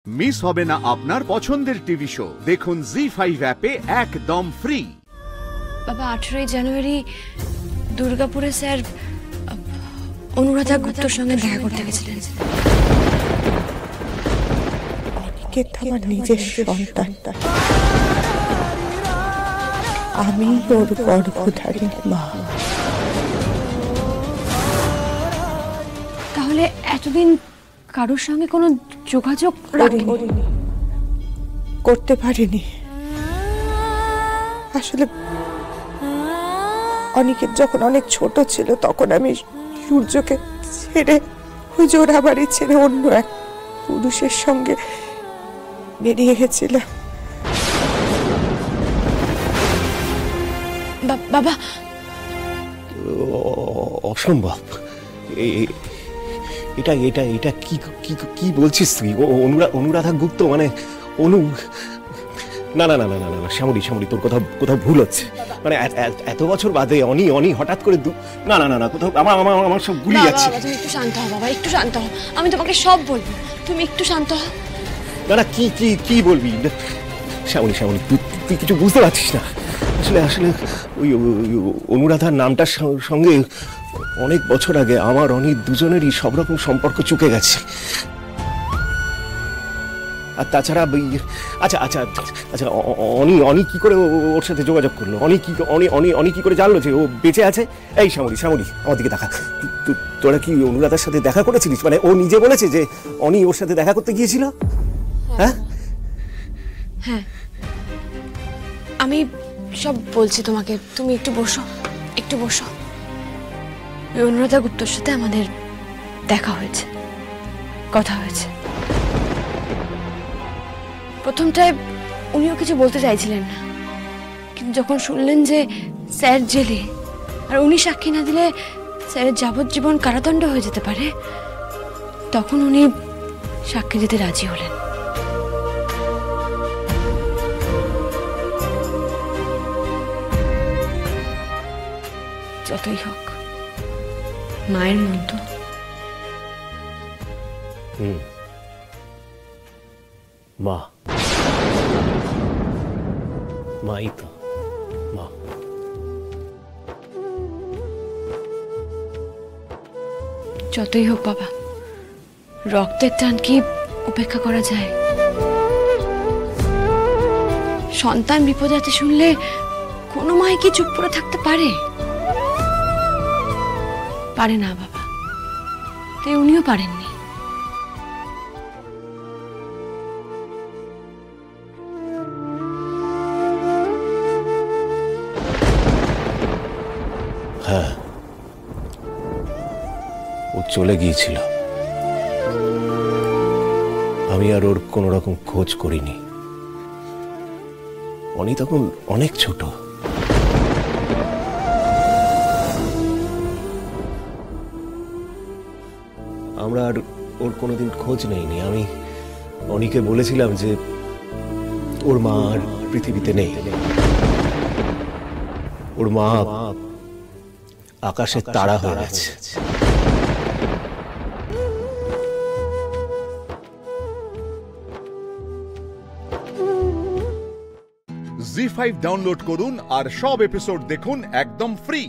Miss হবে না আপনার পছন্দের টিভি শো। দেখুন জি5 অ্যাপে একদম ফ্রি। বাবা 18 জানুয়ারি দুর্গাপুরে স্যার অনুরাধা গুপ্তর সঙ্গে দেখা করতে গেছিলেন। অনিকেত আমার নিজের সন্তান, আমি ওর গর্ভধারিণী মা। তাহলে এতদিন কারোর সঙ্গে কোনো যোগাযোগ করতে পারিনি। আসলে অনিকেত যখন অনেক ছোট ছিল তখন আমি সূর্যকে ছেড়ে ওই জোড়াবাড়ি ছেড়ে অন্য এক পুরুষের সঙ্গে বেরিয়ে গেছিলাম। বাবা অসম্ভব। এটা এটা এটা কি কি কি বলছিস তুই? অনুরাধা গুপ্ত মানে অনু? না না না না না না শ্যামলী শ্যামলী, তোর কোথাও ভুল হচ্ছে। মানে এত বছর বাদে অনি হঠাৎ করে না না না না কোথাও আমার সব গুলিয়ে যাচ্ছে। তুমি একটু শান্ত হও বাবা, একটু শান্ত হও, আমি তোমাকে সব বলবো, তুমি একটু শান্ত হও। না না কি কি কি বলবি? শ্যামলী শ্যামলী, তুই কিছু বুঝতে পারছিস না। আসলে আসলে ওই অনুরাধার নামটার সঙ্গে অনেক বছর আগে আমার অনি দুজনেরই সব রকম সম্পর্ক চুকে গেছে। আর তাছাড়া আচ্ছা আচ্ছা আচ্ছা অনি কি করে ওর সাথে যোগাযোগ করলো? অনি কি করে জানলো যে ও বেঁচে আছে? এই শ্যামলী শ্যামলী, আমার দিকে দেখা। তোরা কি অনুরাধার সাথে দেখা করেছিলিস? মানে ও নিজে বলেছে যে অনি ওর সাথে দেখা করতে গিয়েছিল? হ্যাঁ হ্যাঁ, আমি সব বলছি তোমাকে, তুমি একটু বসো, একটু বসো। অনুরাধা গুপ্তর সাথে আমাদের দেখা হয়েছে, কথা হয়েছে। প্রথমটায় উনিও কিছু বলতে চাইছিলেন না, কিন্তু যখন শুনলেন যে স্যার জেলে আর উনি সাক্ষী না দিলে স্যারের যাবজ্জীবন কারাদণ্ড হয়ে যেতে পারে, তখন উনি সাক্ষী দিতে রাজি হলেন। যতই হোক মায়ের মন তো। মা মাই তো মা। যতই হোক বাবা, রক্তের টান কি উপেক্ষা করা যায়? সন্তান বিপদে আছে শুনলে কোনো মাই কি চুপ করে থাকতে পারে? পারে না বাবা, তাই উনিও পারেননি। হ্যাঁ, ও চলে গিয়েছিল, আমি আর ওর কোন রকম খোঁজ করিনি। অনি তখন অনেক ছোট। আমরা আর ওর কোনোদিন খোঁজ নেইনি। আমি অনিকে বলেছিলাম যে ওর মা আর পৃথিবীতে নেই, ওর মা আকাশের তারা হয়ে গেছে। জি5 ডাউনলোড করুন আর সব এপিসোড দেখুন একদম ফ্রি।